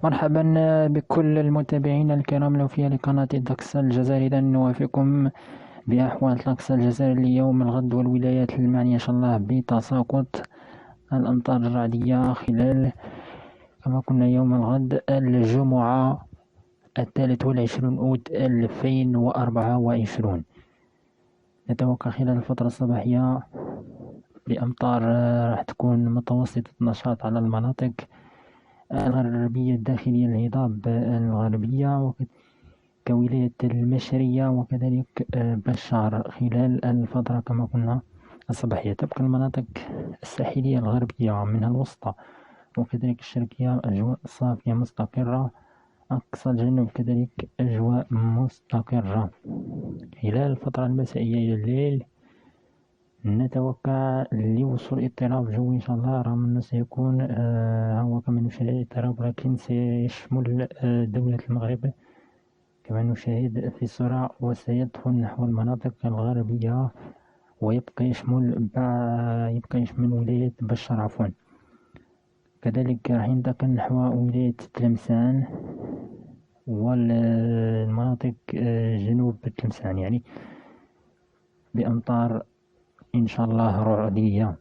مرحبا بكل المتابعين الكرام الوفية لقناة داكس الجزائر. إذا نوافيكم بأحوال طقس الجزائر ليوم الغد والولايات المعنية إن شاء الله بتساقط الأمطار الرعدية خلال كما قلنا يوم الغد الجمعة 23 أوت 2024. نتوقع خلال الفترة الصباحية بأمطار راح تكون متوسطة النشاط على المناطق الغربية الداخلية الهضاب الغربية كولاية المشرية وكذلك بشار خلال الفترة كما قلنا الصباحية. تبقى المناطق الساحلية الغربية منها الوسطى وكذلك الشرقية أجواء صافية مستقرة. أقصى الجنوب كذلك أجواء مستقرة. خلال الفترة المسائية إلى الليل نتوقع لوصول اضطراب جوي إن شاء الله، رغم أنه سيكون هو كما نشاهد اضطراب لكن سيشمل دولة المغرب كما نشاهد في الصورة، وسيدخل نحو المناطق الغربية ويبقى يشمل ولاية بشار عفوا. كذلك راح ينتقل نحو ولاية تلمسان والمناطق جنوب تلمسان، يعني بأمطار إن شاء الله رعدية.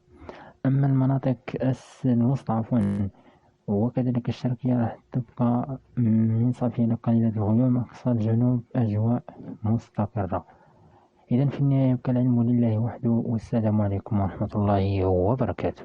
أما المناطق الوسطى عفوا وكذلك الشرقية راح تبقى منصفة إلى قليلة الغيوم. أقصى الجنوب أجواء مستقرة. إذا في النهاية يبقى العلم لله وحده، والسلام عليكم ورحمة الله وبركاته.